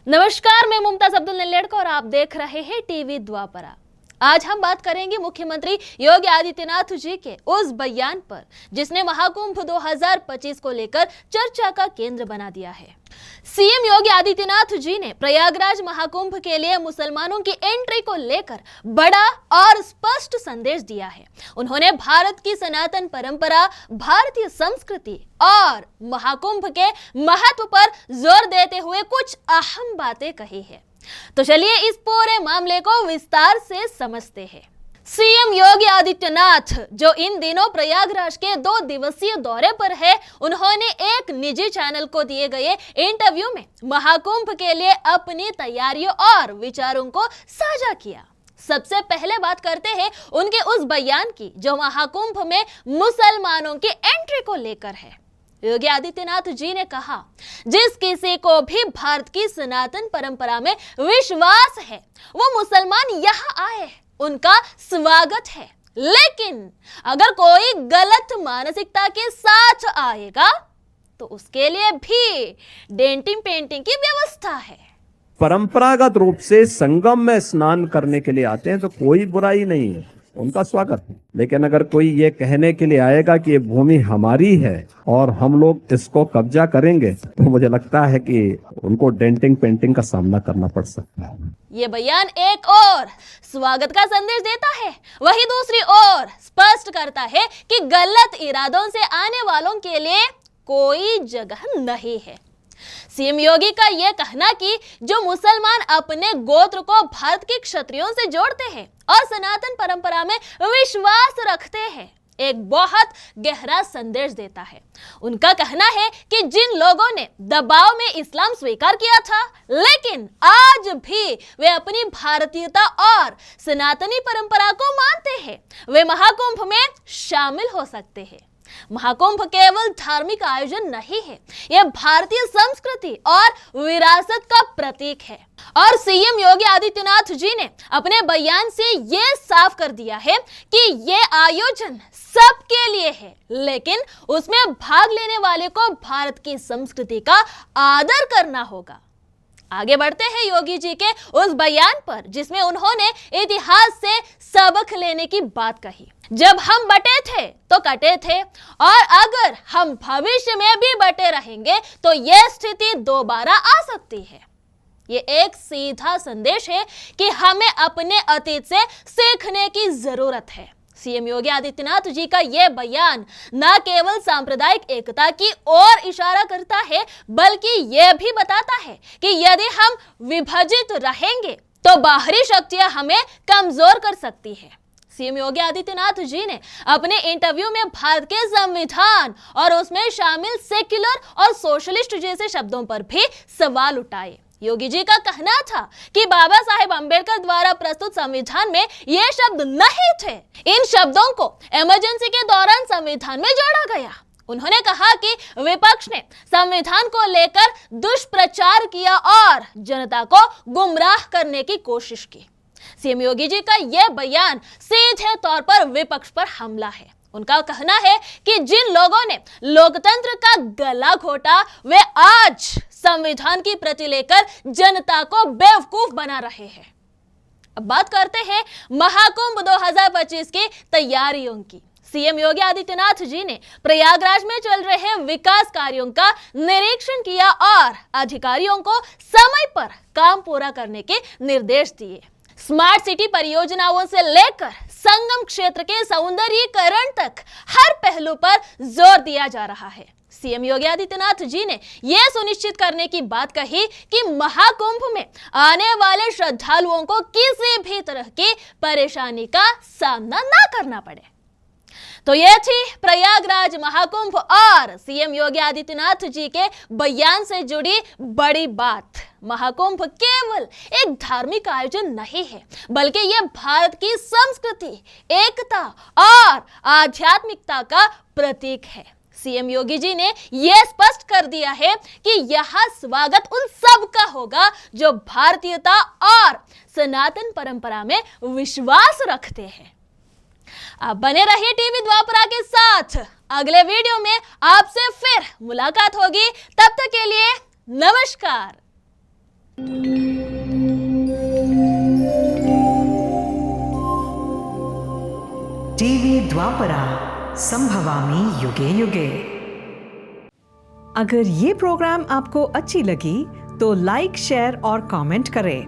नमस्कार, मैं मुमताज अब्दुल नल्लेड़कर और आप देख रहे हैं टीवी द्वापरा। आज हम बात करेंगे मुख्यमंत्री योगी आदित्यनाथ जी के उस बयान पर जिसने महाकुंभ 2025 को लेकर चर्चा का केंद्र बना दिया है। सीएम योगी आदित्यनाथ जी ने प्रयागराज महाकुंभ के लिए मुसलमानों की एंट्री को लेकर बड़ा और स्पष्ट संदेश दिया है। उन्होंने भारत की सनातन परंपरा, भारतीय संस्कृति और महाकुंभ के महत्व पर जोर देते हुए कुछ अहम बातें कही है। तो चलिए इस पूरे मामले को विस्तार से समझते हैं। सीएम योगी आदित्यनाथ जो इन दिनों प्रयागराज के 2 दिवसीय दौरे पर है, उन्होंने एक निजी चैनल को दिए गए इंटरव्यू में महाकुंभ के लिए अपनी तैयारियों और विचारों को साझा किया। सबसे पहले बात करते हैं उनके उस बयान की जो महाकुंभ में मुसलमानों की एंट्री को लेकर है। योगी आदित्यनाथ जी ने कहा, जिस किसी को भी भारत की सनातन परंपरा में विश्वास है वो मुसलमान यहाँ आए, उनका स्वागत है। लेकिन अगर कोई गलत मानसिकता के साथ आएगा तो उसके लिए भी डेंटिंग पेंटिंग की व्यवस्था है। परंपरागत रूप से संगम में स्नान करने के लिए आते हैं तो कोई बुराई नहीं है, उनका स्वागत है। लेकिन अगर कोई ये कहने के लिए आएगा कि ये भूमि हमारी है और हम लोग इसको कब्जा करेंगे, तो मुझे लगता है कि उनको डेंटिंग पेंटिंग का सामना करना पड़ सकता है। ये बयान एक और स्वागत का संदेश देता है, वही दूसरी ओर स्पष्ट करता है कि गलत इरादों से आने वालों के लिए कोई जगह नहीं है। सीएम योगी का यह कहना कि जो मुसलमान अपने गोत्र को भारत के क्षत्रियों से जोड़ते हैं और सनातन परंपरा में विश्वास रखते हैं, एक बहुत गहरा संदेश देता है। उनका कहना है कि जिन लोगों ने दबाव में इस्लाम स्वीकार किया था, लेकिन आज भी वे अपनी भारतीयता और सनातनी परंपरा को मानते हैं, वे महाकुंभ में शामिल हो सकते हैं। महाकुंभ केवल धार्मिक आयोजन नहीं है, यह भारतीय संस्कृति और विरासत का प्रतीक है। और सीएम योगी आदित्यनाथ जी ने अपने बयान से यह साफ कर दिया है कि यह आयोजन सबके लिए है, लेकिन उसमें भाग लेने वाले को भारत की संस्कृति का आदर करना होगा। आगे बढ़ते हैं योगी जी के उस बयान पर जिसमें उन्होंने इतिहास से सबक लेने की बात कही। जब हम बटे थे तो कटे थे, और अगर हम भविष्य में भी बटे रहेंगे तो यह स्थिति दोबारा आ सकती है। ये एक सीधा संदेश है कि हमें अपने अतीत से सीखने की जरूरत है। सीएम योगी आदित्यनाथ जी का यह बयान न केवल सांप्रदायिक एकता की ओर इशारा करता है, बल्कि यह भी बताता है कि यदि हम विभाजित रहेंगे तो बाहरी शक्तियां हमें कमजोर कर सकती है। सीएम योगी आदित्यनाथ जी ने अपने इंटरव्यू में भारत के संविधान और उसमें शामिल सेक्युलर और सोशलिस्ट जैसे शब्दों पर भी सवाल उठाए। योगी जी का कहना था कि बाबा साहेब अंबेडकर द्वारा प्रस्तुत संविधान में ये शब्द नहीं थे। इन शब्दों को इमरजेंसी के दौरान संविधान में जोड़ा गया। उन्होंने कहा कि विपक्ष ने संविधान को लेकर दुष्प्रचार किया और जनता को गुमराह करने की कोशिश की। सीएम योगी जी का यह बयान सीधे तौर पर विपक्ष पर हमला है। उनका कहना है कि जिन लोगों ने लोकतंत्र का गला घोटा, वे आज संविधान की प्रति लेकर जनता को बेवकूफ बना रहे हैं। अब बात करते हैं महाकुंभ 2025 की तैयारियों की। सीएम योगी आदित्यनाथ जी ने प्रयागराज में चल रहे विकास कार्यों का निरीक्षण किया और अधिकारियों को समय पर काम पूरा करने के निर्देश दिए। स्मार्ट सिटी परियोजनाओं से लेकर संगम क्षेत्र के सौंदर्यीकरण तक हर पहलू पर जोर दिया जा रहा है। सीएम योगी आदित्यनाथ जी ने यह सुनिश्चित करने की बात कही कि महाकुंभ में आने वाले श्रद्धालुओं को किसी भी तरह की परेशानी का सामना न करना पड़े। तो यह थी प्रयागराज महाकुंभ और सीएम योगी आदित्यनाथ जी के बयान से जुड़ी बड़ी बात। महाकुंभ केवल एक धार्मिक आयोजन नहीं है, बल्कि यह भारत की संस्कृति, एकता और आध्यात्मिकता का प्रतीक है। सीएम योगी जी ने यह स्पष्ट कर दिया है कि यह स्वागत उन सब का होगा जो भारतीयता और सनातन परंपरा में विश्वास रखते हैं। आप बने रहिए टीवी द्वापरा के साथ। अगले वीडियो में आपसे फिर मुलाकात होगी। तब तक के लिए नमस्कार। टीवी द्वापरा संभवामि युगे युगे। अगर ये प्रोग्राम आपको अच्छी लगी तो लाइक, शेयर और कमेंट करें।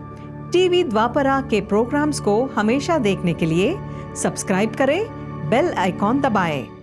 टीवी द्वापरा के प्रोग्राम्स को हमेशा देखने के लिए सब्सक्राइब करें, बेल आइकॉन दबाएं।